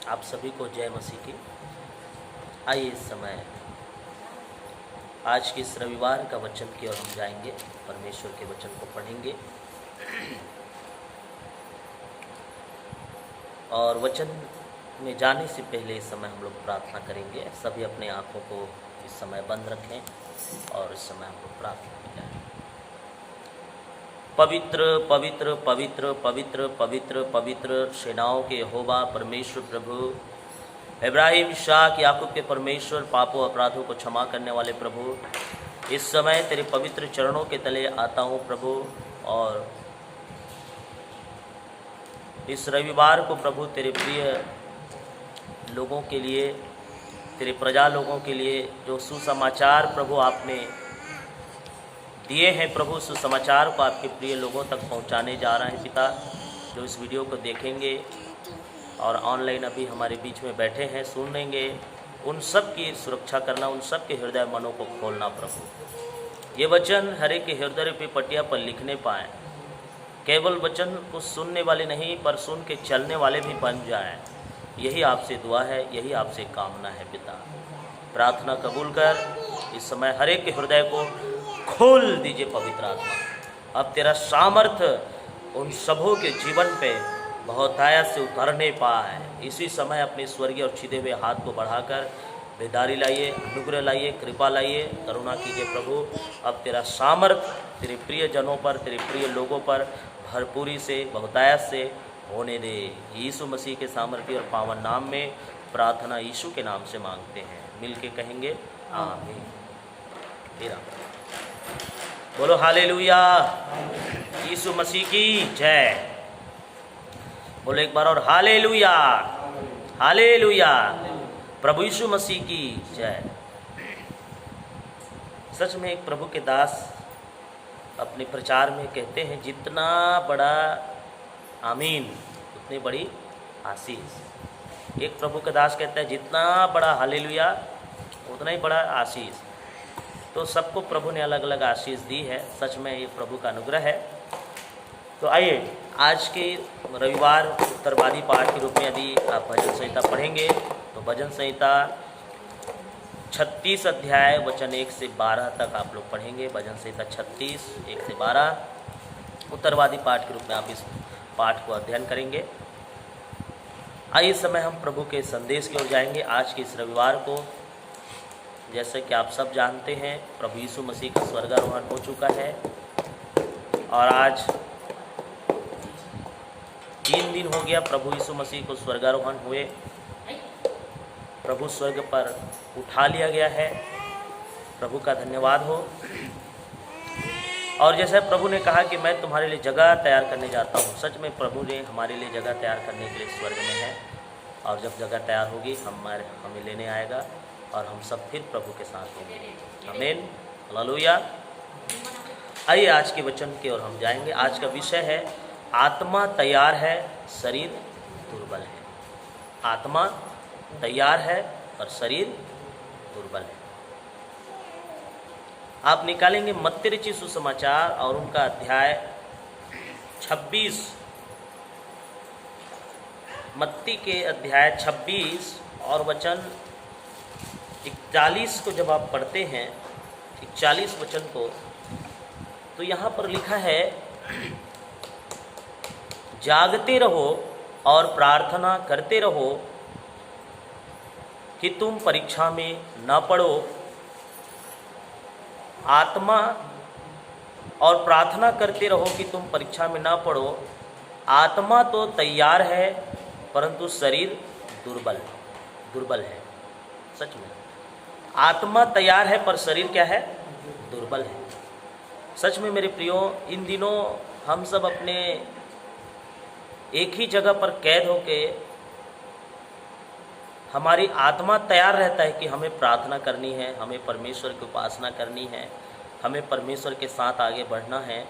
आप सभी को जय मसीह की। आइए इस समय आज के इस रविवार का वचन की ओर हम जाएंगे, परमेश्वर के वचन को पढ़ेंगे और वचन में जाने से पहले इस समय हम लोग प्रार्थना करेंगे। सभी अपने आँखों को इस समय बंद रखें और इस समय हम लोग प्रार्थना करें। पवित्र पवित्र पवित्र पवित्र पवित्र पवित्र सेनाओं के यहोवा परमेश्वर प्रभु, इब्राहिम, इस्हाक, याकूब के परमेश्वर, पापों अपराधों को क्षमा करने वाले प्रभु, इस समय तेरे पवित्र चरणों के तले आता हूँ प्रभु। और इस रविवार को प्रभु तेरे प्रिय लोगों के लिए, तेरे प्रजा लोगों के लिए जो सुसमाचार प्रभु आपने दिए हैं प्रभु, सुसमाचार को आपके प्रिय लोगों तक पहुंचाने जा रहे हैं पिता। जो इस वीडियो को देखेंगे और ऑनलाइन अभी हमारे बीच में बैठे हैं सुन लेंगे, उन सब की सुरक्षा करना, उन सब के हृदय मनों को खोलना प्रभु। ये वचन हर एक के हृदय पे पटिया पर लिखने पाएँ, केवल वचन को सुनने वाले नहीं पर सुन के चलने वाले भी बन जाएं। यही आपसे दुआ है, यही आपसे कामना है पिता। प्रार्थना कबूल कर। इस समय हर एक के हृदय को खोल दीजिए पवित्र आत्मा। अब तेरा सामर्थ्य उन सबों के जीवन पे बहुतायत से उतरने पाए। इसी समय अपने स्वर्गीय और छिदे हुए हाथ को बढ़ाकर बेदारी लाइए, अनुग्रह लाइए, कृपा लाइए, करुणा कीजिए प्रभु। अब तेरा सामर्थ्य तेरे प्रिय जनों पर, तेरे प्रिय लोगों पर भरपूरी से, बहुतायत से होने दे। यीशु मसीह के सामर्थ्य और पावन नाम में प्रार्थना यीशु के नाम से मांगते हैं। मिल के कहेंगे आमीन। तेरा बोलो हालेलुया, यीशु मसीह की जय। बोलो एक बार और हालेलुया, हालेलुया, प्रभु यीशु मसीह की जय। सच में एक प्रभु के दास अपने प्रचार में कहते हैं, जितना बड़ा आमीन उतनी बड़ी आशीष। एक प्रभु का दास कहता है, जितना बड़ा हालेलुया उतना ही बड़ा आशीष। तो सबको प्रभु ने अलग अलग आशीष दी है। सच में ये प्रभु का अनुग्रह है। तो आइए आज के रविवार उत्तरवादी पाठ के रूप में यदि आप भजन संहिता पढ़ेंगे तो भजन संहिता 36 अध्याय वचन 1 से 12 तक आप लोग पढ़ेंगे। भजन संहिता 36 1 से 12 उत्तरवादी पाठ के रूप में आप इस पाठ को अध्ययन करेंगे। आइए इस समय हम प्रभु के संदेश की ओर जाएंगे। आज के इस रविवार को जैसे कि आप सब जानते हैं, प्रभु यीशु मसीह का स्वर्गारोहण हो चुका है और आज 3 दिन हो गया प्रभु यीशु मसीह को स्वर्गारोहण हुए। प्रभु स्वर्ग पर उठा लिया गया है। प्रभु का धन्यवाद हो। और जैसे प्रभु ने कहा कि मैं तुम्हारे लिए जगह तैयार करने जाता हूँ, सच में प्रभु ने हमारे लिए जगह तैयार करने के लिए स्वर्ग में है। और जब जगह तैयार होगी हमें लेने आएगा और हम सब फिर प्रभु के साथ होंगे। आमीन, हालेलुया। आइए आज के वचन की ओर हम जाएंगे। आज का विषय है, आत्मा तैयार है, शरीर दुर्बल है। आत्मा तैयार है और शरीर दुर्बल है। आप निकालेंगे मत्ती रचित सुसमाचार और उनका अध्याय 26, मत्ती के अध्याय 26 और वचन 41 को जब आप पढ़ते हैं, 41 वचन को, तो यहाँ पर लिखा है, जागते रहो और प्रार्थना करते रहो कि तुम परीक्षा में न पड़ो। आत्मा और प्रार्थना करते रहो कि तुम परीक्षा में न पड़ो। आत्मा तो तैयार है परंतु शरीर दुर्बल है। सच में आत्मा तैयार है पर शरीर क्या है? दुर्बल है। सच में मेरे प्रियो, इन दिनों हम सब अपने एक ही जगह पर कैद होके, हमारी आत्मा तैयार रहता है कि हमें प्रार्थना करनी है, हमें परमेश्वर की उपासना करनी है, हमें परमेश्वर के साथ आगे बढ़ना है।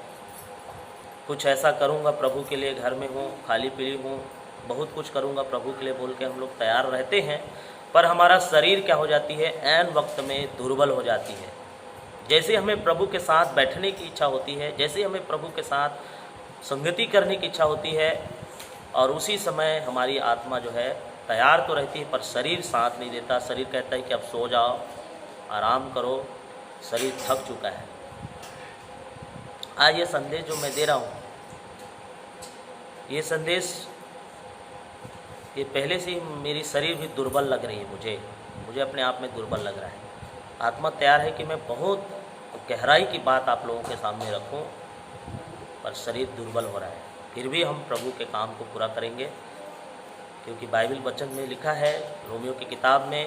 कुछ ऐसा करूँगा प्रभु के लिए, घर में हूँ, खाली पीली हूँ, बहुत कुछ करूँगा प्रभु के लिए बोल के हम लोग तैयार रहते हैं। पर हमारा शरीर क्या हो जाती है? ऐन वक्त में दुर्बल हो जाती है। जैसे हमें प्रभु के साथ बैठने की इच्छा होती है, जैसे हमें प्रभु के साथ संगति करने की इच्छा होती है, और उसी समय हमारी आत्मा जो है तैयार तो रहती है पर शरीर साथ नहीं देता। शरीर कहता है कि अब सो जाओ, आराम करो, शरीर थक चुका है। आज ये संदेश जो मैं दे रहा हूँ, ये संदेश ये पहले से ही मेरी शरीर भी दुर्बल लग रही है, मुझे अपने आप में दुर्बल लग रहा है। आत्मा तैयार है कि मैं बहुत गहराई की बात आप लोगों के सामने रखूं, पर शरीर दुर्बल हो रहा है। फिर भी हम प्रभु के काम को पूरा करेंगे, क्योंकि बाइबल वचन में लिखा है, रोमियो की किताब में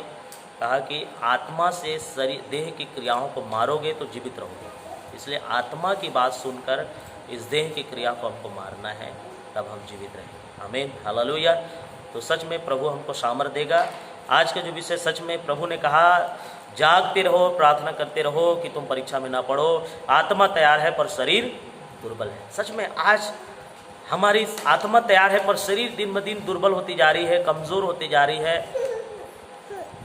कहा कि आत्मा से शरीर देह की क्रियाओं को मारोगे तो जीवित रहोगे। इसलिए आत्मा की बात सुनकर इस देह की क्रिया को हमको मारना है, तब हम जीवित रहेंगे। आमीन, हालेलुया। तो सच में प्रभु हमको सामर्थ देगा। आज का जो विषय, सच में प्रभु ने कहा जागते रहो, प्रार्थना करते रहो कि तुम परीक्षा में ना पड़ो। आत्मा तैयार है पर शरीर दुर्बल है। सच में आज हमारी आत्मा तैयार है पर शरीर दिन ब दिन दुर्बल होती जा रही है, कमज़ोर होती जा रही है।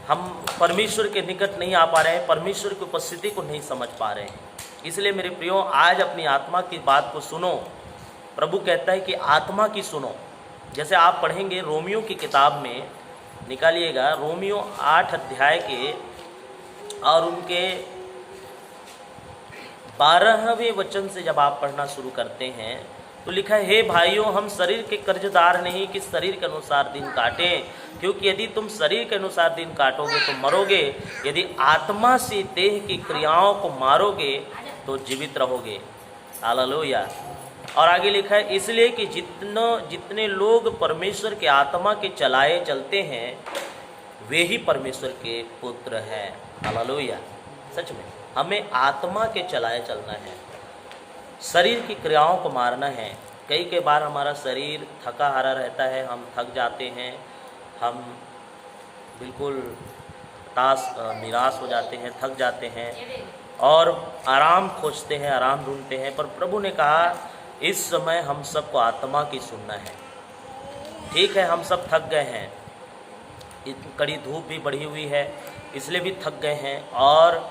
हम परमेश्वर के निकट नहीं आ पा रहे हैं, परमेश्वर की उपस्थिति को नहीं समझ पा रहे हैं। इसलिए मेरे प्रियो, आज अपनी आत्मा की बात को सुनो। प्रभु कहता है कि आत्मा की सुनो। जैसे आप पढ़ेंगे रोमियो की किताब में, निकालिएगा रोमियो 8 अध्याय के और उनके 12वें वचन से जब आप पढ़ना शुरू करते हैं तो लिखा है, हे भाइयों, हम शरीर के कर्जदार नहीं कि शरीर के अनुसार दिन काटें, क्योंकि यदि तुम शरीर के अनुसार दिन काटोगे तो मरोगे, यदि आत्मा से देह की क्रियाओं को मारोगे तो जीवित रहोगे। हालेलुया। और आगे लिखा है, इसलिए कि जितने लोग परमेश्वर के आत्मा के चलाए चलते हैं वे ही परमेश्वर के पुत्र हैं। हालेलुया। सच में हमें आत्मा के चलाए चलना है, शरीर की क्रियाओं को मारना है। कई बार हमारा शरीर थका हारा रहता है, हम थक जाते हैं, हम बिल्कुल निराश हो जाते हैं, थक जाते हैं और आराम खोजते हैं, आराम ढूंढते हैं। पर प्रभु ने कहा इस समय हम सबको आत्मा की सुनना है। ठीक है, हम सब थक गए हैं, कड़ी धूप भी बढ़ी हुई है, इसलिए भी थक गए हैं। और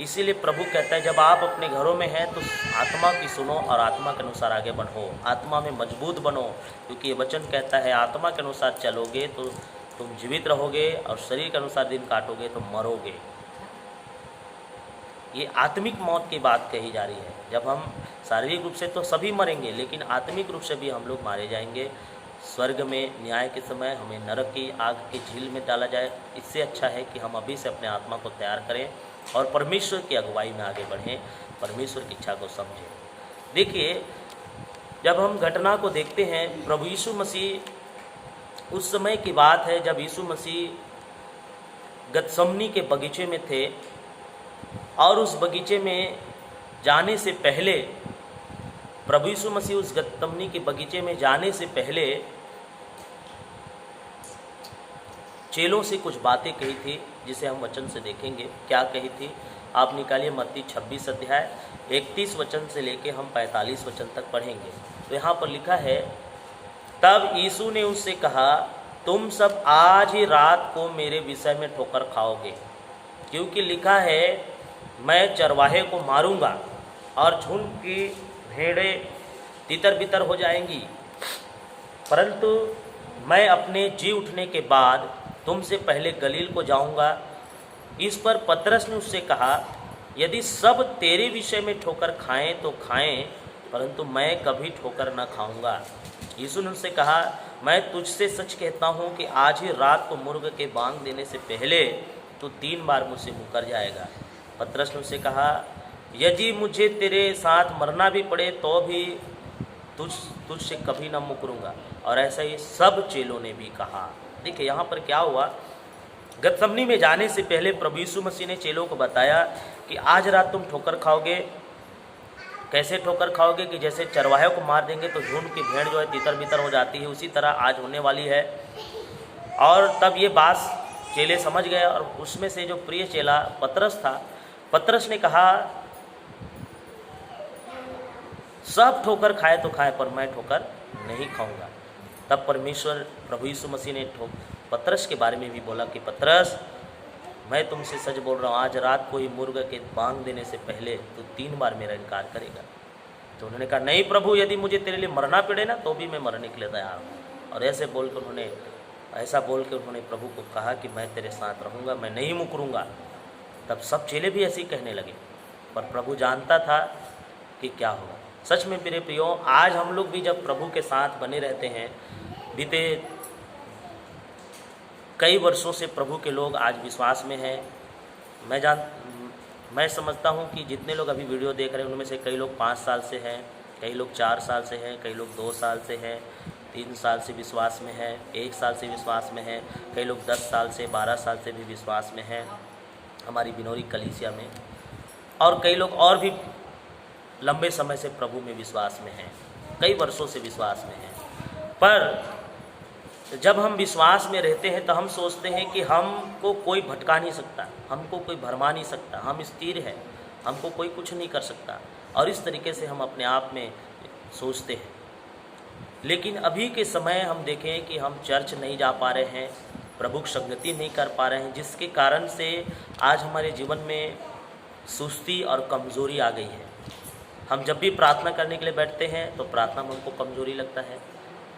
इसीलिए प्रभु कहता है जब आप अपने घरों में हैं तो आत्मा की सुनो और आत्मा के अनुसार आगे बढ़ो, आत्मा में मजबूत बनो, क्योंकि ये वचन कहता है आत्मा के अनुसार चलोगे तो तुम जीवित रहोगे और शरीर के अनुसार दिन काटोगे तो मरोगे। ये आत्मिक मौत की बात कही जा रही है। जब हम शारीरिक रूप से तो सभी मरेंगे, लेकिन आत्मिक रूप से भी हम लोग मारे जाएंगे। स्वर्ग में न्याय के समय हमें नरक की आग की झील में डाला जाए। इससे अच्छा है कि हम अभी से अपने आत्मा को तैयार करें और परमेश्वर की अगुवाई में आगे बढ़ें, परमेश्वर की इच्छा को समझें। देखिए, जब हम घटना को देखते हैं, प्रभु यीशु मसीह, उस समय की बात है जब यीशु मसीह गतसमनी के बगीचे में थे और उस बगीचे में जाने से पहले, प्रभु यीशु मसीह उस गतसमनी के बगीचे में जाने से पहले चेलों से कुछ बातें कही थी, जिसे हम वचन से देखेंगे क्या कही थी। आप निकालिए मत्ती 26 अध्याय 31 वचन से लेके हम 45 वचन तक पढ़ेंगे। तो यहाँ पर लिखा है, तब यीशु ने उससे कहा, तुम सब आज ही रात को मेरे विषय में ठोकर खाओगे, क्योंकि लिखा है मैं चरवाहे को मारूंगा और झुंड की भेड़ें तितर बितर हो जाएंगी, परंतु मैं अपने जी उठने के बाद तुमसे पहले गलील को जाऊंगा। इस पर पतरस ने उससे कहा, यदि सब तेरे विषय में ठोकर खाएं तो खाएं, परंतु मैं कभी ठोकर न खाऊंगा। यीशु ने उससे कहा, मैं तुझसे सच कहता हूँ कि आज ही रात को मुर्ग के बांग देने से पहले तू 3 बार मुझसे मुकर जाएगा। पतरस ने उससे कहा, यदि मुझे तेरे साथ मरना भी पड़े तो भी तुझसे कभी न मुकरूंगा। और ऐसा ही सब चेलों ने भी कहा। देखिए यहाँ पर क्या हुआ, गतसमनी में जाने से पहले प्रभु यीशु मसीह ने चेलों को बताया कि आज रात तुम ठोकर खाओगे। कैसे ठोकर खाओगे कि जैसे चरवाहे को मार देंगे तो झुंड की भेड़ जो है तितर बितर हो जाती है, उसी तरह आज होने वाली है। और तब ये बात चेले समझ गए और उसमें से जो प्रिय चेला पतरस था, पतरस ने कहा, सब ठोकर खाए तो खाए पर मैं ठोकर नहीं खाऊंगा। तब परमेश्वर प्रभु यीशु मसीह ने पतरस के बारे में भी बोला कि पतरस, मैं तुमसे सच बोल रहा हूँ, आज रात को ही मुर्ग के बांग देने से पहले तो 3 बार मेरा इनकार करेगा। तो उन्होंने कहा, नहीं प्रभु, यदि मुझे तेरे लिए मरना पड़े ना तो भी मैं मरने के लिए तैयार हूँ। और ऐसा बोल के उन्होंने प्रभु को कहा कि मैं तेरे साथ रहूँगा, मैं नहीं मुकरूँगा। तब सब चेले भी ऐसे ही कहने लगे, पर प्रभु जानता था कि क्या होगा। सच में मेरे प्रियो, आज हम लोग भी जब प्रभु के साथ बने रहते हैं, बीते कई वर्षों से प्रभु के लोग आज विश्वास में हैं। मैं समझता हूँ कि जितने लोग अभी वीडियो देख रहे हैं उनमें से कई लोग 5 साल से हैं, कई लोग 4 साल से हैं, कई लोग 2 साल से हैं, 3 साल से विश्वास में हैं, 1 साल से विश्वास में हैं, कई लोग 10 साल से 12 साल से भी विश्वास में हैं हमारी बिनौरी कलीसिया में, और कई लोग और भी लंबे समय से प्रभु में विश्वास में हैं, कई वर्षों से विश्वास में हैं। पर जब हम विश्वास में रहते हैं तो हम सोचते हैं कि हमको कोई भटका नहीं सकता, हमको कोई भरमा नहीं सकता, हम स्थिर हैं, हमको कोई कुछ नहीं कर सकता, और इस तरीके से हम अपने आप में सोचते हैं। लेकिन अभी के समय हम देखें कि हम चर्च नहीं जा पा रहे हैं, प्रभु की संगति नहीं कर पा रहे हैं, जिसके कारण से आज हमारे जीवन में सुस्ती और कमज़ोरी आ गई है। हम जब भी प्रार्थना करने के लिए बैठते हैं तो प्रार्थना में हमको कमज़ोरी लगता है,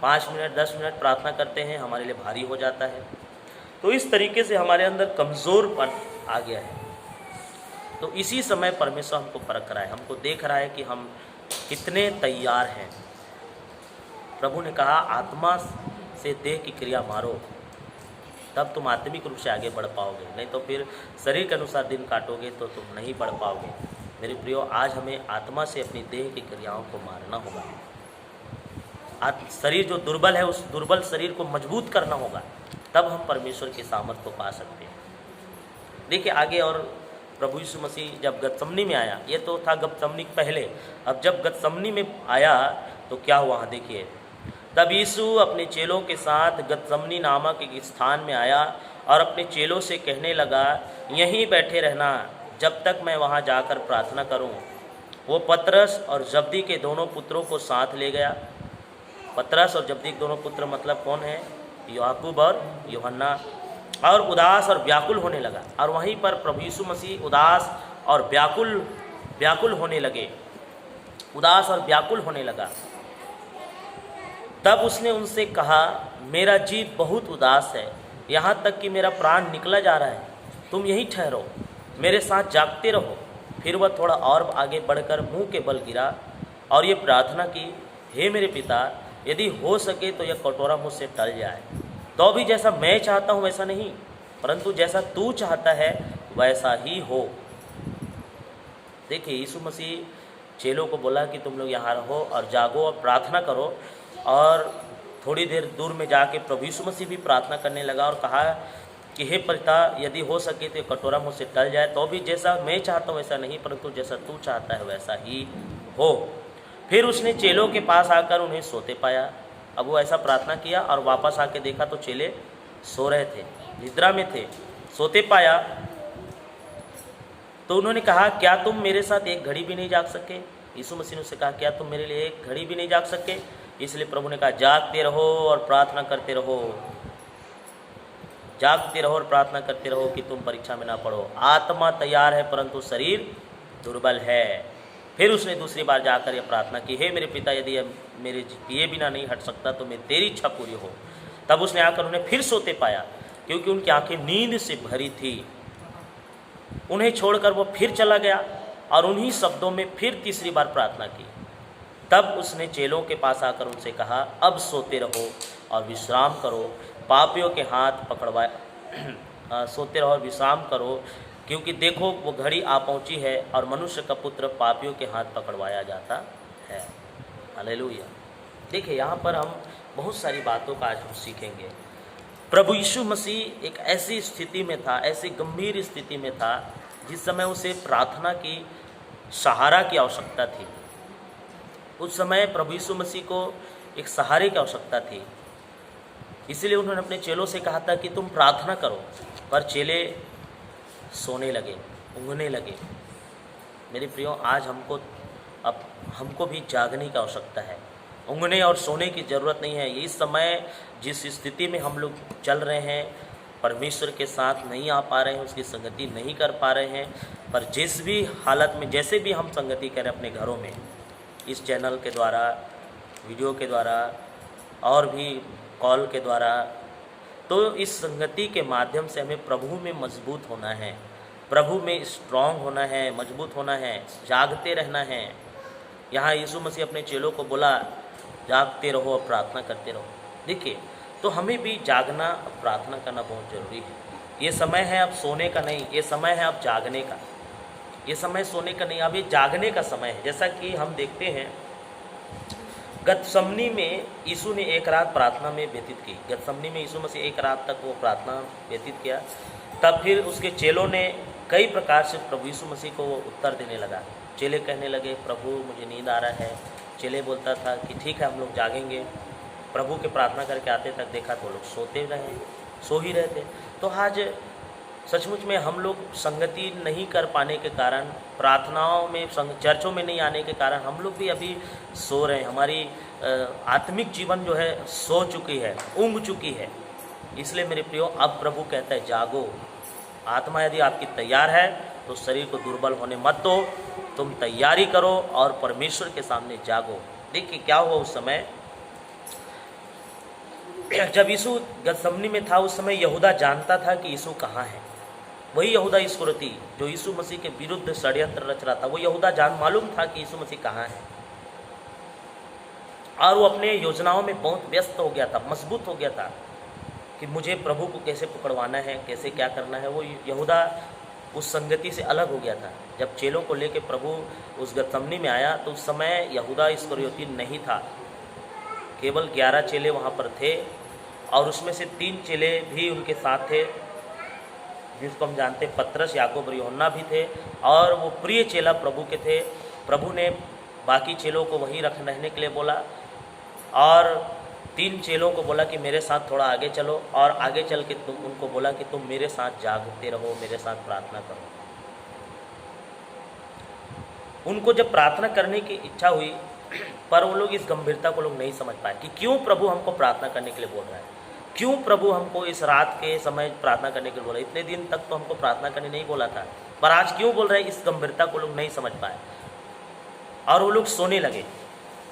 5 मिनट 10 मिनट प्रार्थना करते हैं हमारे लिए भारी हो जाता है। तो इस तरीके से हमारे अंदर कमज़ोरपन आ गया है। तो इसी समय परमेश्वर हमको परख रहा है, हमको देख रहा है कि हम कितने तैयार हैं। प्रभु ने कहा आत्मा से देह की क्रिया मारो, तब तुम आत्मिक रूप से आगे बढ़ पाओगे, नहीं तो फिर शरीर के अनुसार दिन काटोगे तो तुम नहीं बढ़ पाओगे। मेरे प्रियो, आज हमें आत्मा से अपनी देह की क्रियाओं को मारना होगा। शरीर जो दुर्बल है उस दुर्बल शरीर को मजबूत करना होगा, तब हम परमेश्वर की सामर्थ को पा सकते हैं। देखिए आगे, और प्रभु यीशु मसीह जब गतसमनी में आया, ये तो था गतसमनी पहले, अब जब गतसमनी में आया तो क्या हुआ देखिए। तब यीशु अपने चेलों के साथ गतसमनी नामक एक स्थान में आया और अपने चेलों से कहने लगा, यहीं बैठे रहना जब तक मैं वहाँ जाकर प्रार्थना करूँ। वो पतरस और जब्दी के दोनों पुत्रों को साथ ले गया। पतरस और जब्दी के दोनों पुत्र मतलब कौन है? याकूब और यूहन्ना। और उदास और व्याकुल होने लगा, और वहीं पर प्रभु यीशु मसीह उदास और व्याकुल होने लगे, उदास और व्याकुल होने लगा। तब उसने उनसे कहा, मेरा जीव बहुत उदास है, यहाँ तक कि मेरा प्राण निकला जा रहा है, तुम यहीं ठहरो, मेरे साथ जागते रहो। फिर वह थोड़ा और आगे बढ़कर मुंह के बल गिरा और ये प्रार्थना की, हे मेरे पिता, यदि हो सके तो यह कटोरा मुझसे टल जाए, तो भी जैसा मैं चाहता हूँ वैसा नहीं, परंतु जैसा तू चाहता है वैसा ही हो। देखिए यीशु मसीह चेलों को बोला कि तुम लोग यहाँ रहो और जागो और प्रार्थना करो, और थोड़ी देर दूर में जाके प्रभु यीशु मसीह भी प्रार्थना करने लगा और कहा कि हे पिता, यदि हो सके तो कटोरा मुझसे टल जाए, तो भी जैसा मैं चाहता हूँ वैसा नहीं, परंतु जैसा तू चाहता है वैसा ही हो। फिर उसने चेलों के पास आकर उन्हें सोते पाया। अब वो ऐसा प्रार्थना किया और वापस आके देखा तो चेले सो रहे थे, निद्रा में थे, सोते पाया। तो उन्होंने कहा, क्या तुम मेरे साथ एक घड़ी भी नहीं जाग सके? यीशु मसीह ने उससे कहा, क्या तुम मेरे लिए एक घड़ी भी नहीं जाग सके? इसलिए प्रभु ने कहा, जागते रहो और प्रार्थना करते रहो, जागते रहो और प्रार्थना करते रहो कि तुम परीक्षा में ना पड़ो। आत्मा तैयार है परंतु शरीर दुर्बल है। फिर उसने दूसरी बार जाकर यह प्रार्थना की, हे मेरे पिता, यदि मेरे पिए बिना नहीं हट सकता तो मैं तेरी इच्छा पूरी हो। तब उसने आकर उन्हें फिर सोते पाया, क्योंकि उनकी आंखें नींद से भरी थी। उन्हें छोड़कर वो फिर चला गया और उन्हीं शब्दों में फिर तीसरी बार प्रार्थना की। तब उसने चेलों के पास आकर उनसे कहा, अब सोते रहो और विश्राम करो, पापियों के हाथ पकड़वाए सोते रहो और विश्राम करो, क्योंकि देखो वो घड़ी आ पहुंची है और मनुष्य का पुत्र पापियों के हाथ पकड़वाया जाता है। हालेलुया। देखिए यहाँ पर हम बहुत सारी बातों का आज हम सीखेंगे। प्रभु यीशु मसीह एक ऐसी स्थिति में था, ऐसी गंभीर स्थिति में था जिस समय उसे प्रार्थना की सहारा की आवश्यकता थी। उस समय प्रभु यीशु मसीह को एक सहारे की आवश्यकता थी, इसलिए उन्होंने अपने चेलों से कहा था कि तुम प्रार्थना करो, पर चेले सोने लगे, ऊँघने लगे। मेरे प्रियो, आज हमको भी जागने की आवश्यकता है, ऊँघने और सोने की ज़रूरत नहीं है। इस समय जिस स्थिति में हम लोग चल रहे हैं, परमेश्वर के साथ नहीं आ पा रहे हैं, उसकी संगति नहीं कर पा रहे हैं, पर जिस भी हालत में जैसे भी हम संगति करें अपने घरों में, इस चैनल के द्वारा, वीडियो के द्वारा, और भी कॉल के द्वारा। तो इस संगति के माध्यम से हमें प्रभु में मजबूत होना है, प्रभु में स्ट्रांग होना है, मजबूत होना है, जागते रहना है। यहाँ यीशु मसीह अपने चेलों को बोला जागते रहो और प्रार्थना करते रहो। देखिए, तो हमें भी जागना, प्रार्थना करना बहुत ज़रूरी है। ये समय है अब सोने का नहीं, ये समय है अब जागने का। ये समय सोने का नहीं, अब ये जागने का समय है। जैसा कि हम देखते हैं गतसमनी में यीशु ने एक रात प्रार्थना में व्यतीत की। गतसमनी में यीशु मसीह एक रात तक वो प्रार्थना व्यतीत किया। तब फिर उसके चेलों ने कई प्रकार से प्रभु यीशु मसीह को वो उत्तर देने लगा। चेले कहने लगे प्रभु मुझे नींद आ रहा है। चेले बोलता था कि ठीक है हम लोग जागेंगे। प्रभु के प्रार्थना करके आते तक देखा तो लोग सो ही रहे थे। तो आज सचमुच में हम लोग संगति नहीं कर पाने के कारण, प्रार्थनाओं में चर्चों में नहीं आने के कारण हम लोग भी अभी सो रहे हैं। हमारी आत्मिक जीवन जो है सो चुकी है, ऊँघ चुकी है। इसलिए मेरे प्रियो, अब प्रभु कहता है जागो। आत्मा यदि आपकी तैयार है तो शरीर को दुर्बल होने मत दो, तुम तैयारी करो और परमेश्वर के सामने जागो। देखिए क्या हुआ उस समय, जब यीशु गतसमनी में था उस समय यहूदा जानता था कि यीशु कहाँ है। वही यहूदा इस्करियोती जो यीशु मसीह के विरुद्ध षड्यंत्र रच रहा था, वो यहूदा मालूम था कि यीशु मसीह कहाँ है। और वो अपने योजनाओं में बहुत व्यस्त हो गया था, मजबूत हो गया था कि मुझे प्रभु को कैसे पकड़वाना है, कैसे क्या करना है। वो यहूदा उस संगति से अलग हो गया था। जब चेलों को लेकर प्रभु उस गतसमनी में आया तो उस समय यहूदा इस्करियोती नहीं था, केवल 11 चेले वहाँ पर थे और उसमें से 3 चेले भी उनके साथ थे, जिसको हम जानते पतरस, याकूब और यूहन्ना भी थे। और वो प्रिय चेला प्रभु के थे। प्रभु ने बाकी चेलों को वहीं रहने के लिए बोला और 3 चेलों को बोला कि मेरे साथ थोड़ा आगे चलो, और आगे चल के तुम उनको बोला कि तुम मेरे साथ जागते रहो, मेरे साथ प्रार्थना करो। उनको जब प्रार्थना करने की इच्छा हुई, पर वो लोग इस गंभीरता को लोग नहीं समझ पाए कि क्यों प्रभु हमको प्रार्थना करने के लिए बोल रहा है, क्यों प्रभु हमको इस रात के समय प्रार्थना करने के लिए बोला। इतने दिन तक तो हमको प्रार्थना करने नहीं बोला था, पर आज क्यों बोल रहे हैं, इस गंभीरता को लोग नहीं समझ पाए और वो लोग सोने लगे।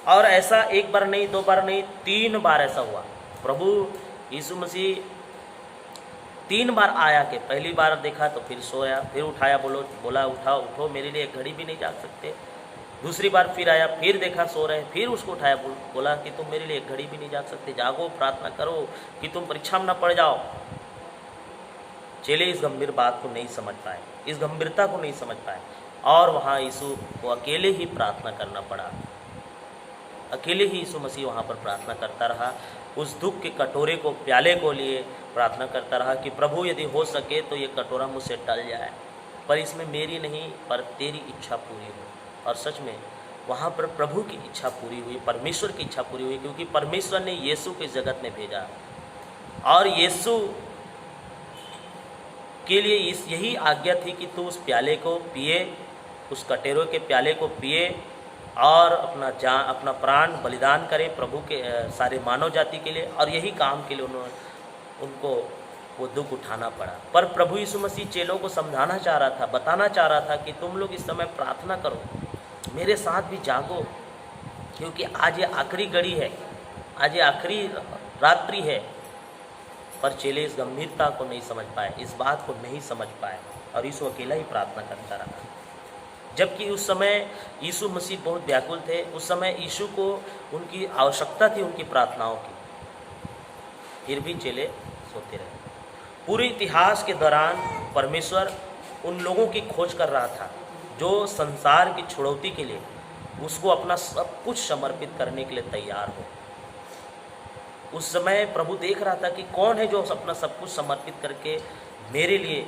और ऐसा एक बार नहीं, 2 बार नहीं, 3 बार ऐसा हुआ। प्रभु यीशु मसीह 3 बार आया कि पहली बार देखा तो फिर सोया, फिर उठाया, बोला उठो मेरे लिए एक घड़ी भी नहीं जाग सकते। दूसरी बार फिर आया, फिर देखा सो रहे, फिर उसको उठाया, बोला कि तुम मेरे लिए एक घड़ी भी नहीं जाग सकते, जागो, प्रार्थना करो कि तुम परीक्षा में ना पड़ जाओ। चेले इस गंभीर बात को नहीं समझ पाए, इस गंभीरता को नहीं समझ पाए और वहाँ यीशु को अकेले ही प्रार्थना करना पड़ा। अकेले ही यीशु मसीह वहाँ पर प्रार्थना करता रहा, उस दुख के कटोरे को, प्याले को लिए प्रार्थना करता रहा कि प्रभु यदि हो सके तो ये कटोरा मुझसे टल जाए, पर इसमें मेरी नहीं पर तेरी इच्छा पूरी हो। और सच में वहाँ पर प्रभु की इच्छा पूरी हुई, परमेश्वर की इच्छा पूरी हुई, क्योंकि परमेश्वर ने यीशु के जगत में भेजा और यीशु के लिए यही आज्ञा थी कि तू उस प्याले को पिए, उस कटोरे के प्याले को पिए और अपना प्राण बलिदान करे प्रभु के सारे मानव जाति के लिए। और यही काम के लिए उनको वो दुख उठाना पड़ा। पर प्रभु यीशु मसीह चेलों को समझाना चाह रहा था, बताना चाह रहा था कि तुम लोग इस समय प्रार्थना करो, मेरे साथ भी जागो, क्योंकि आज ये आखिरी घड़ी है, आज ये आखिरी रात्रि है। पर चेले इस गंभीरता को नहीं समझ पाए, इस बात को नहीं समझ पाए और यीशु अकेला ही प्रार्थना करता रहा। जबकि उस समय यीशु मसीह बहुत व्याकुल थे, उस समय यीशु को उनकी आवश्यकता थी उनकी प्रार्थनाओं की, फिर भी चेले सोते रहे। पूरे इतिहास के दौरान परमेश्वर उन लोगों की खोज कर रहा था जो संसार की छुड़ौती के लिए उसको अपना सब कुछ समर्पित करने के लिए तैयार हो। उस समय प्रभु देख रहा था कि कौन है जो अपना सब कुछ समर्पित करके मेरे लिए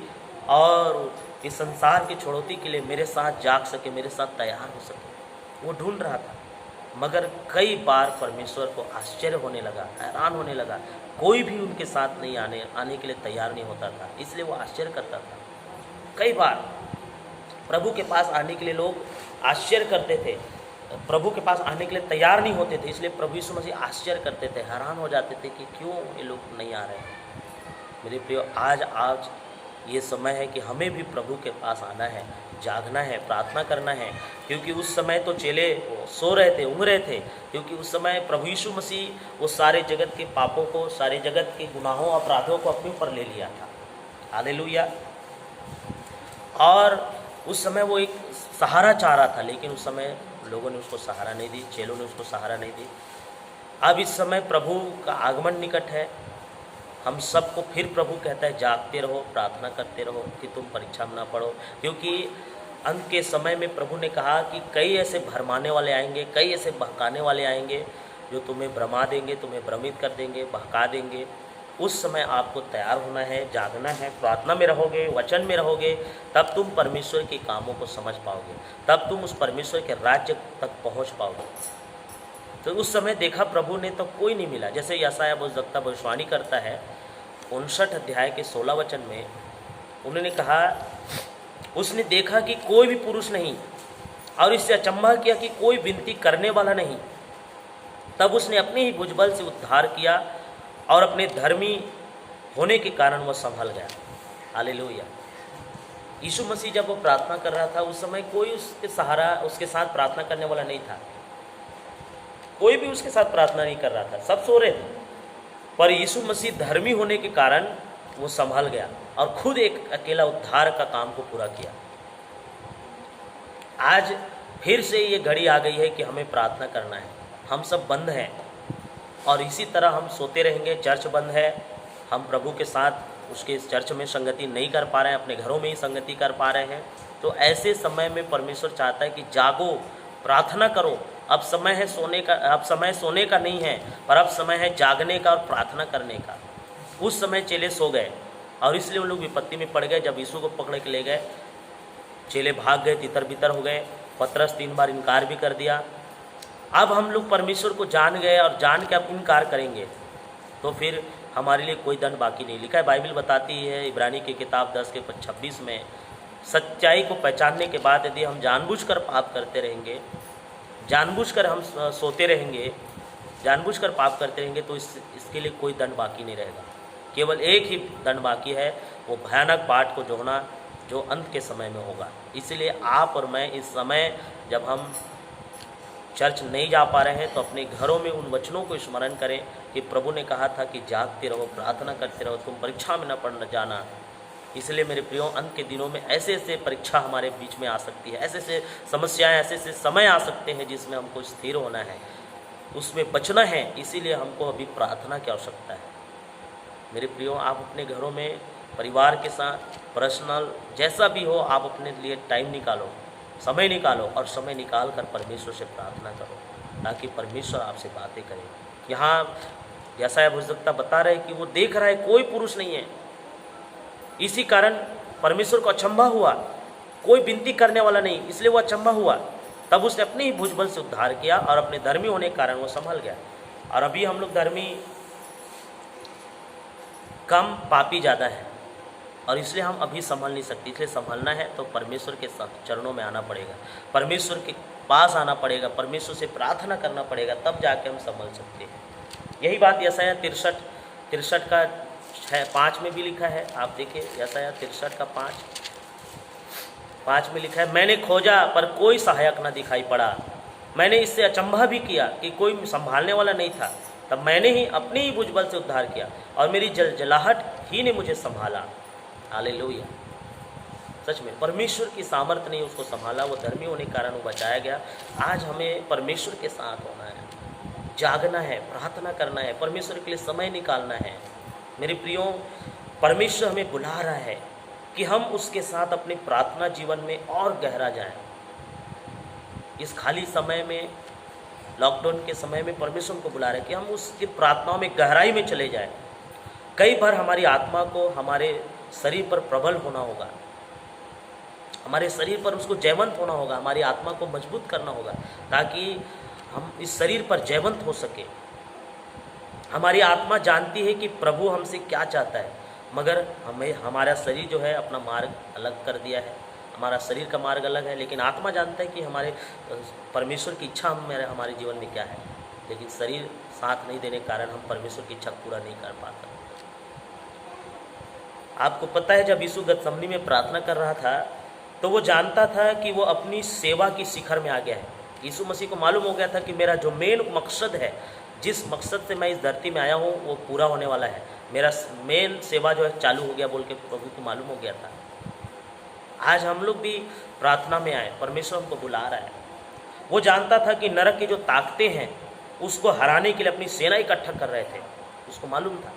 और इस संसार की छुड़ौती के लिए मेरे साथ जाग सके, मेरे साथ तैयार हो सके। वो ढूंढ रहा था, मगर कई बार परमेश्वर को आश्चर्य होने लगा, हैरान होने लगा, कोई भी उनके साथ नहीं आने के लिए तैयार नहीं होता था। इसलिए वो आश्चर्य करता था। कई बार प्रभु के पास आने के लिए लोग आश्चर्य करते थे, प्रभु के पास आने के लिए तैयार नहीं होते थे। इसलिए प्रभु यीशु मसीह आश्चर्य करते थे, हैरान हो जाते थे कि क्यों ये लोग नहीं आ रहे। मेरे प्रियो, आज ये समय है कि हमें भी प्रभु के पास आना है जागना है, प्रार्थना करना है, क्योंकि उस समय तो चेले सो रहे थे, ऊँघ रहे थे, क्योंकि उस समय प्रभु यीशु मसीह वो सारे जगत के पापों को, सारे जगत के गुनाहों अपराधों को अपने ऊपर ले लिया था। हालेलुया। और उस समय वो एक सहारा चाह रहा था, लेकिन उस समय लोगों ने उसको सहारा नहीं दी, चेलों ने उसको सहारा नहीं दी। अब इस समय प्रभु का आगमन निकट है। हम सबको फिर प्रभु कहता है जागते रहो, प्रार्थना करते रहो कि तुम परीक्षा में ना पड़ो, क्योंकि अंत के समय में प्रभु ने कहा कि कई ऐसे भरमाने वाले आएंगे, कई ऐसे बहकाने वाले आएंगे जो तुम्हें भरमा देंगे, तुम्हें भ्रमित कर देंगे, बहका देंगे। उस समय आपको तैयार होना है, जागना है, प्रार्थना में रहोगे, वचन में रहोगे, तब तुम परमेश्वर के कामों को समझ पाओगे, तब तुम उस परमेश्वर के राज्य तक पहुंच पाओगे। तो उस समय देखा प्रभु ने तो कोई नहीं मिला। जैसे यशायाह भविष्यवक्ता भविष्यवाणी करता है 59 अध्याय के 16 वचन में, उन्होंने कहा उसने देखा कि कोई भी पुरुष नहीं, और इससे अचंभा किया कि कोई विनती करने वाला नहीं। तब उसने अपने ही भुजबल से उद्धार किया और अपने धर्मी होने के कारण वह संभल गया। हालेलुया। यीशु मसीह जब वो प्रार्थना कर रहा था उस समय कोई उसके सहारा, उसके साथ प्रार्थना करने वाला नहीं था, कोई भी उसके साथ प्रार्थना नहीं कर रहा था, सब सो रहे थे। पर यीशु मसीह धर्मी होने के कारण वो संभल गया और खुद एक अकेला उद्धार का काम को पूरा किया। आज फिर से ये घड़ी आ गई है कि हमें प्रार्थना करना है। हम सब बंद हैं और इसी तरह हम सोते रहेंगे, चर्च बंद है, हम प्रभु के साथ उसके चर्च में संगति नहीं कर पा रहे हैं, अपने घरों में ही संगति कर पा रहे हैं। तो ऐसे समय में परमेश्वर चाहता है कि जागो, प्रार्थना करो। अब समय है सोने का, अब समय सोने का नहीं है, पर अब समय है जागने का और प्रार्थना करने का। उस समय चेले सो गए और इसलिए वो लोग विपत्ति में पड़ गए। जब यीशु को पकड़ के ले गए, चेले भाग गए, तितर बितर हो गए, पतरस 3 बार इनकार भी कर दिया। अब हम लोग परमेश्वर को जान गए और जान के अब इनकार करेंगे तो फिर हमारे लिए कोई दंड बाकी नहीं। लिखा है, बाइबल बताती है इब्रानी की किताब 10 के 26 में, सच्चाई को पहचानने के बाद यदि हम जानबूझकर पाप करते रहेंगे, जानबूझकर हम सोते रहेंगे, जानबूझकर पाप करते रहेंगे, तो इसके लिए कोई दंड बाकी नहीं रहेगा। केवल एक ही दंड बाकी है, वो भयानक बाट को जोहना, जो अंत के समय में होगा। इसलिए आप और मैं इस समय जब हम चर्च नहीं जा पा रहे हैं तो अपने घरों में उन वचनों को स्मरण करें कि प्रभु ने कहा था कि जागते रहो, प्रार्थना करते रहो, तुम परीक्षा में न पड़ जाना। इसलिए मेरे प्रियो, अंत के दिनों में ऐसे ऐसे परीक्षा हमारे बीच में आ सकती है, ऐसे ऐसे समस्याएं, ऐसे ऐसे समय आ सकते हैं जिसमें हमको स्थिर होना है, उसमें बचना है। इसीलिए हमको अभी प्रार्थना की आवश्यकता है। मेरे प्रियो, आप अपने घरों में परिवार के साथ पर्सनल जैसा भी हो, आप अपने लिए टाइम निकालो, समय निकालो और समय निकाल कर परमेश्वर से प्रार्थना करो, ताकि परमेश्वर आपसे बातें करें। यहाँ यशायाह भविष्यवक्ता बता रहे कि वो देख रहा है कोई पुरुष नहीं है, इसी कारण परमेश्वर को अचंभा हुआ, कोई विनती करने वाला नहीं, इसलिए वो अचंभा हुआ। तब उसने अपने ही भुजबल से उद्धार किया और अपने धर्मी होने के कारण वो संभल गया। और अभी हम लोग धर्मी कम, पापी ज़्यादा है, और इसलिए हम अभी संभल नहीं सकते। इसलिए संभलना है तो परमेश्वर के चरणों में आना पड़ेगा, परमेश्वर के पास आना पड़ेगा, परमेश्वर से प्रार्थना करना पड़ेगा, तब जाके हम संभल सकते हैं। यही बात यशायाह 63 का 5 में भी लिखा है। आप देखिए, यशायाह 63 का 5 में लिखा है, मैंने खोजा पर कोई सहायक न दिखाई पड़ा, मैंने इससे अचंभा भी किया कि कोई संभालने वाला नहीं था, तब मैंने ही अपने ही भुजबल से उद्धार किया और मेरी जलजलाहट ही ने मुझे संभाला। हालेलुया। सच में परमेश्वर की सामर्थ्य ने उसको संभाला, वो धर्मी होने के कारण वो बचाया गया। आज हमें परमेश्वर के साथ होना है, जागना है, प्रार्थना करना है, परमेश्वर के लिए समय निकालना है। मेरे प्रियो, परमेश्वर हमें बुला रहा है कि हम उसके साथ अपने प्रार्थना जीवन में और गहरा जाएं। इस खाली समय में, लॉकडाउन के समय में परमेश्वर को बुला रहे हैं कि हम उसकी प्रार्थनाओं में गहराई में चले जाएं। कई बार हमारी आत्मा को हमारे शरीर पर प्रबल होना होगा, हमारे शरीर पर उसको जयवंत होना होगा, हमारी आत्मा को मजबूत करना होगा, ताकि हम इस शरीर पर जयवंत हो सके। हमारी आत्मा जानती है कि प्रभु हमसे क्या चाहता है, मगर हमें हमारा शरीर जो है अपना मार्ग अलग कर दिया है, हमारा शरीर का मार्ग अलग है, लेकिन आत्मा जानता है कि हमारे परमेश्वर की इच्छा हमारे जीवन में क्या है, लेकिन शरीर साथ नहीं देने के कारण हम परमेश्वर की इच्छा पूरा नहीं कर पाते। आपको पता है, जब यीशु गतसमनी में प्रार्थना कर रहा था तो वो जानता था कि वो अपनी सेवा की शिखर में आ गया है। यीशु मसीह को मालूम हो गया था कि मेरा जो मेन मकसद है, जिस मकसद से मैं इस धरती में आया हूँ, वो पूरा होने वाला है। मेरा मेन सेवा जो है चालू हो गया बोल के प्रभु को मालूम हो गया था। आज हम लोग भी प्रार्थना में आए, परमेश्वर हमको बुला रहा है। वो जानता था कि नरक की जो ताकतें हैं उसको हराने के लिए अपनी सेना इकट्ठा कर रहे थे, उसको मालूम था।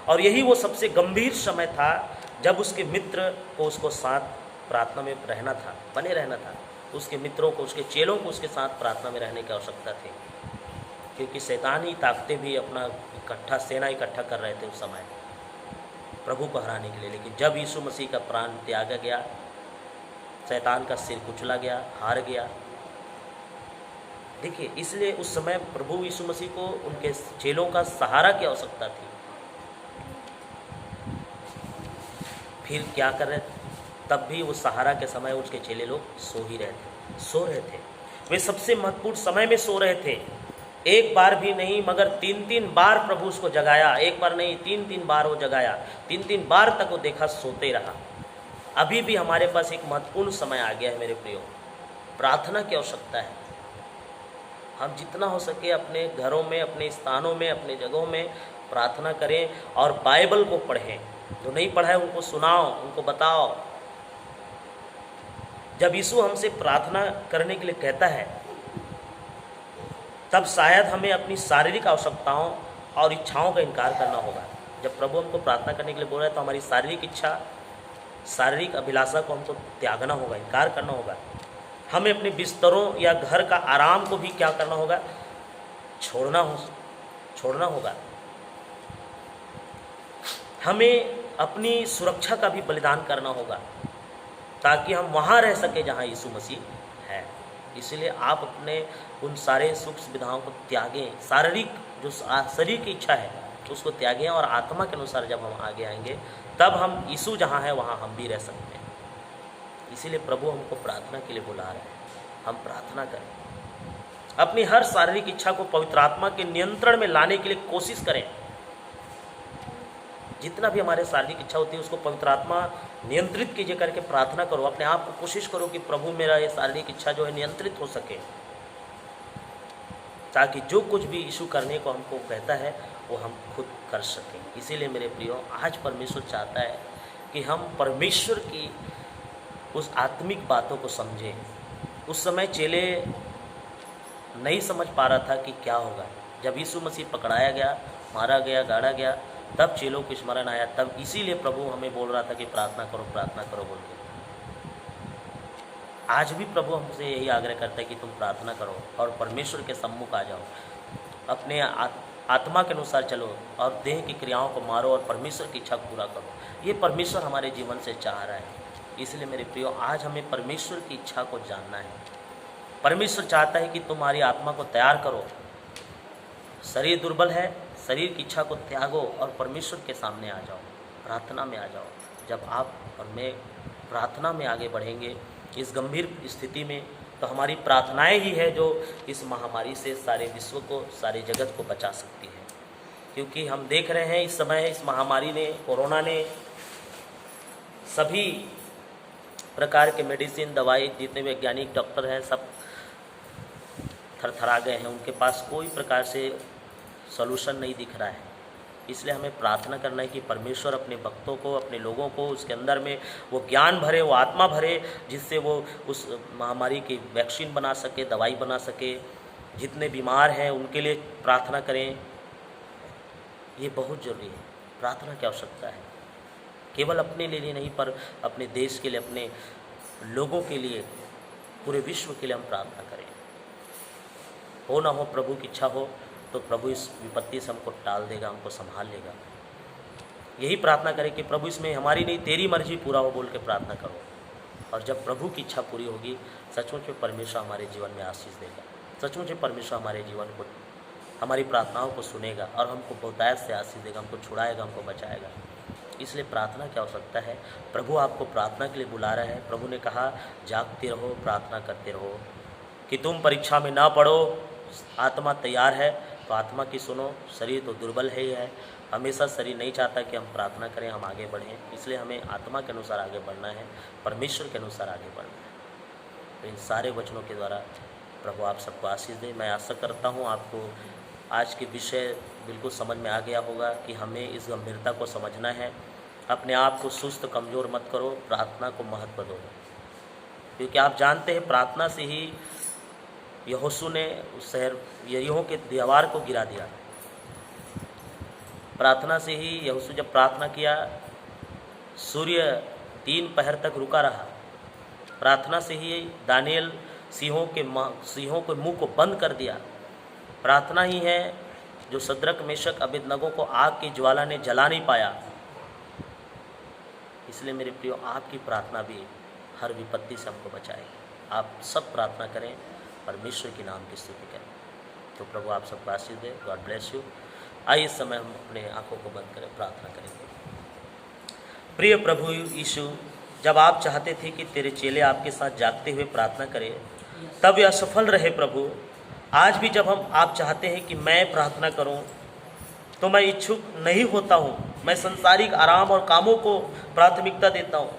और यही वो सबसे गंभीर समय था जब उसके मित्र को उसको साथ प्रार्थना में रहना था, बने रहना था। उसके मित्रों को, उसके चेलों को उसके साथ प्रार्थना में रहने की आवश्यकता थी, क्योंकि शैतानी ताकतें भी अपना सेना इकट्ठा कर रहे थे उस समय प्रभु को हराने के लिए। लेकिन जब यीशु मसीह का प्राण त्यागा गया, शैतान का सिर कुचला गया, हार गया। देखिए, इसलिए उस समय प्रभु यीशु मसीह को उनके चेलों का सहारा की आवश्यकता थी। फिर क्या कर रहे थे? तब भी उस सहारा के समय उसके चेले लोग सो रहे थे। वे सबसे महत्वपूर्ण समय में सो रहे थे। एक बार भी नहीं मगर 3-3 बार प्रभु उसको जगाया। एक बार नहीं, 3-3 बार वो जगाया। 3-3 बार तक वो देखा, सोते रहा। अभी भी हमारे पास एक महत्वपूर्ण समय आ गया है मेरे प्रियो, प्रार्थना की आवश्यकता है। हम जितना हो सके अपने घरों में, अपने स्थानों में, अपने जगहों में प्रार्थना करें और बाइबल को पढ़ें। जो नहीं पढ़ा है उनको सुनाओ, उनको बताओ। जब यीशु हमसे प्रार्थना करने के लिए कहता है, तब शायद हमें अपनी शारीरिक आवश्यकताओं और इच्छाओं का इनकार करना होगा। जब प्रभु हमको प्रार्थना करने के लिए बोल रहा है तो हमारी शारीरिक इच्छा, शारीरिक अभिलाषा को हमको त्यागना होगा, इनकार करना होगा। हमें अपने बिस्तरों या घर का आराम को भी क्या करना होगा? छोड़ना होगा। हमें अपनी सुरक्षा का भी बलिदान करना होगा ताकि हम वहाँ रह सके जहाँ यीशु मसीह है। इसलिए आप अपने उन सारे सुख सुविधाओं को त्यागें। शारीरिक जो शरीर की इच्छा है उसको त्यागें और आत्मा के अनुसार जब हम आगे आएंगे तब हम यीशु जहाँ है वहाँ हम भी रह सकते हैं। इसीलिए प्रभु हमको प्रार्थना के लिए बुला रहे हैं। हम प्रार्थना करें, अपनी हर शारीरिक इच्छा को पवित्र आत्मा के नियंत्रण में लाने के लिए कोशिश करें। जितना भी हमारे शारीरिक इच्छा होती है उसको पवित्र आत्मा नियंत्रित कीजिए करके प्रार्थना करो। अपने आप को कोशिश करो कि प्रभु मेरा ये शारीरिक इच्छा जो है नियंत्रित हो सके, ताकि जो कुछ भी यीशु करने को हमको कहता है वो हम खुद कर सकें। इसीलिए मेरे प्रियो, आज परमेश्वर चाहता है कि हम परमेश्वर की उस आत्मिक बातों को समझें। उस समय चेले नहीं समझ पा रहा था कि क्या होगा। जब यीशु मसीह पकड़ाया गया, मारा गया, गाड़ा गया, तब चेलों को स्मरण आया। तब इसीलिए प्रभु हमें बोल रहा था कि प्रार्थना करो बोल के। आज भी प्रभु हमसे यही आग्रह करता है कि तुम प्रार्थना करो और परमेश्वर के सम्मुख आ जाओ। अपने आत्मा के अनुसार चलो और देह की क्रियाओं को मारो और परमेश्वर की इच्छा पूरा करो। ये परमेश्वर हमारे जीवन से चाह रहा है। इसलिए मेरे प्रियो, आज हमें परमेश्वर की इच्छा को जानना है। परमेश्वर चाहता है कि तुम्हारी आत्मा को तैयार करो। शरीर दुर्बल है, शरीर की इच्छा को त्यागो और परमेश्वर के सामने आ जाओ, प्रार्थना में आ जाओ। जब आप और मैं प्रार्थना में आगे बढ़ेंगे इस गंभीर स्थिति में, तो हमारी प्रार्थनाएं ही है जो इस महामारी से सारे विश्व को, सारे जगत को बचा सकती है। क्योंकि हम देख रहे हैं इस समय इस महामारी ने, कोरोना ने सभी प्रकार के मेडिसिन, दवाई, जितने वैज्ञानिक डॉक्टर हैं सब थरथरा गए हैं। उनके पास कोई प्रकार से सॉल्यूशन नहीं दिख रहा है। इसलिए हमें प्रार्थना करना है कि परमेश्वर अपने भक्तों को, अपने लोगों को उसके अंदर में वो ज्ञान भरे, वो आत्मा भरे, जिससे वो उस महामारी की वैक्सीन बना सके, दवाई बना सके। जितने बीमार हैं उनके लिए प्रार्थना करें। ये बहुत ज़रूरी है। प्रार्थना की आवश्यकता है, केवल अपने लिए नहीं पर अपने देश के लिए, अपने लोगों के लिए, पूरे विश्व के लिए हम प्रार्थना करें। हो ना हो, प्रभु की इच्छा हो तो प्रभु इस विपत्ति से हमको टाल देगा, हमको संभाल लेगा। यही प्रार्थना करें कि प्रभु इसमें हमारी नहीं तेरी मर्जी पूरा हो बोल के प्रार्थना करो। और जब प्रभु की इच्छा पूरी होगी, सचमुच में परमेश्वर हमारे जीवन में आशीष देगा। सचमुच में परमेश्वर हमारे जीवन को, हमारी प्रार्थनाओं को सुनेगा और हमको बहुतायत से आशीष देगा, हमको छुड़ाएगा, हमको बचाएगा। इसलिए प्रार्थना की आवश्यकता है। प्रभु आपको प्रार्थना के लिए बुला रहा है। प्रभु ने कहा जागते रहो, प्रार्थना करते रहो कि तुम परीक्षा में ना पड़ो। आत्मा तैयार है तो आत्मा की सुनो, शरीर तो दुर्बल है ही है। हमेशा शरीर नहीं चाहता कि हम प्रार्थना करें, हम आगे बढ़ें, इसलिए हमें आत्मा के अनुसार आगे बढ़ना है, परमेश्वर के अनुसार आगे बढ़ना है। तो इन सारे वचनों के द्वारा प्रभु आप सबको आशीष दे। मैं आशा करता हूँ आपको आज के विषय बिल्कुल समझ में आ गया होगा कि हमें इस गंभीरता को समझना है। अपने आप को सुस्त कमज़ोर मत करो, प्रार्थना को महत्व दो, क्योंकि आप जानते हैं प्रार्थना से ही यहोशू ने उस शहर यरीहो के दीवार को गिरा दिया। प्रार्थना से ही यहोशू जब प्रार्थना किया, सूर्य 3 पहर तक रुका रहा। प्रार्थना से ही दानियल सिंहों के मुंह को बंद कर दिया। प्रार्थना ही है जो शद्रक मेशक अबेदनगो को आग की ज्वाला ने जला नहीं पाया। इसलिए मेरे प्रियो, आपकी प्रार्थना भी हर विपत्ति से हमको बचाएगी। आप सब प्रार्थना करें, परमेश्वर के नाम की स्तुति करें। तो प्रभु आप सबको आशीष दे। God bless you. आइए इस समय हम अपने आंखों को बंद करें, प्रार्थना करेंगे। प्रिय प्रभु यीशु, जब आप चाहते थे कि तेरे चेले आपके साथ जागते हुए प्रार्थना करें, तब यह सफल रहे प्रभु। आज भी जब आप चाहते हैं कि मैं प्रार्थना करूं, तो मैं इच्छुक नहीं होता हूं। मैं संसारिक आराम और कामों को प्राथमिकता देता हूं।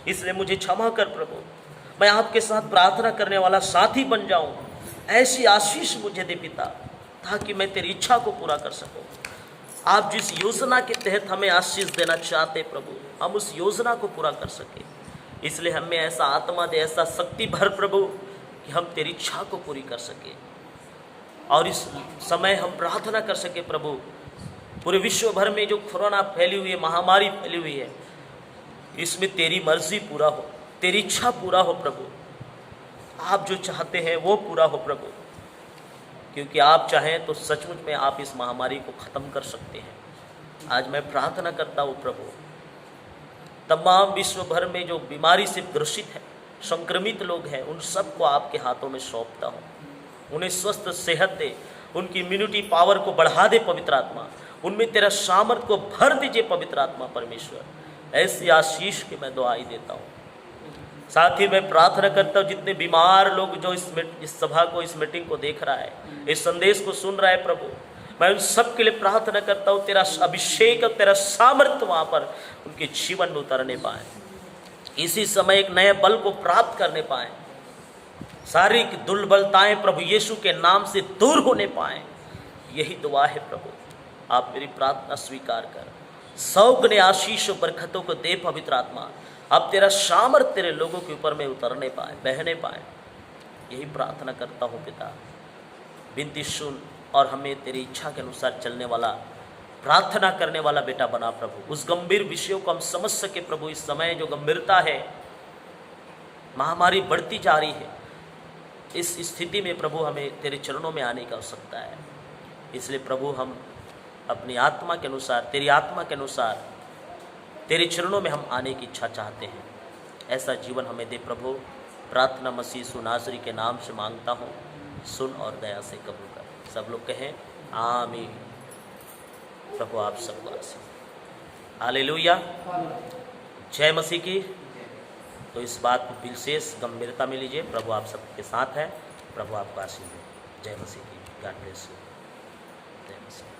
इसलिए मुझे क्षमा कर प्रभु। मैं आपके साथ प्रार्थना करने वाला साथी बन जाऊं। ऐसी आशीष मुझे दे पिता, ताकि मैं तेरी इच्छा को पूरा कर सकूं। आप जिस योजना के तहत हमें आशीष देना चाहते प्रभु, हम उस योजना को पूरा कर सके। इसलिए हमें ऐसा आत्मा दे, ऐसा शक्ति भर प्रभु, कि हम तेरी इच्छा को पूरी कर सके। और इस समय हम प्रार्थना कर सके प्रभु, पूरे विश्व भर में जो कोरोना फैली हुई है, महामारी फैली हुई है, इसमें तेरी मर्जी पूरा हो, तेरी इच्छा पूरा हो प्रभु। आप जो चाहते हैं वो पूरा हो प्रभु, क्योंकि आप चाहें तो सचमुच में आप इस महामारी को ख़त्म कर सकते हैं। आज मैं प्रार्थना करता हूँ प्रभु, तमाम विश्व भर में जो बीमारी से ग्रसित है, संक्रमित लोग हैं, उन सबको आपके हाथों में सौंपता हूँ। उन्हें स्वस्थ सेहत दे, उनकी इम्यूनिटी पावर को बढ़ा दे पवित्र आत्मा। उनमें तेरा सामर्थ को भर दीजिए पवित्र आत्मा परमेश्वर। ऐसी आशीष की मैं दुआई देता हूँ। साथ ही मैं प्रार्थना करता हूँ, जितने बीमार लोग जो इस सभा को, इस मीटिंग को देख रहा है, इस संदेश को सुन रहा है प्रभु, मैं उन सब के लिए प्रार्थना करता हूँ, तेरा अभिषेक और तेरा सामर्थ्य वहाँ पर उनके जीवन में उतरने पाए। इसी समय एक नए बल को प्राप्त करने पाए। शारीरिक दुर्बलताएं प्रभु यीशु के नाम से दूर होने पाए। यही दुआ है प्रभु, आप मेरी प्रार्थना स्वीकार कर। सौगने आशीष और बरकतों को दे पवित्र आत्मा। अब तेरा सामर्थ तेरे लोगों के ऊपर में उतरने पाए, बहने पाए। यही प्रार्थना करता हूँ पिता। विनती सुन और हमें तेरी इच्छा के अनुसार चलने वाला, प्रार्थना करने वाला बेटा बना प्रभु। उस गंभीर विषयों को हम समझ सके प्रभु। इस समय जो गंभीरता है, महामारी बढ़ती जा रही है, इस स्थिति में प्रभु हमें तेरे चरणों में आने की आवश्यकता है। इसलिए प्रभु हम अपनी आत्मा के अनुसार, तेरी आत्मा के अनुसार तेरे चरणों में हम आने की इच्छा चाहते हैं। ऐसा जीवन हमें दे प्रभु। प्रार्थना मसीह यीशु नासरी के नाम से मांगता हूँ, सुन और दया से कबूल कर। सब लोग कहें आमीन। प्रभु आप सबको आशीष। हालेलुया, जय मसीह की। तो इस बात को विशेष गंभीरता में लीजिए। प्रभु आप सबके साथ है। प्रभु आपको आशीष दे। जय मसीह की। God bless you. जय मसीह।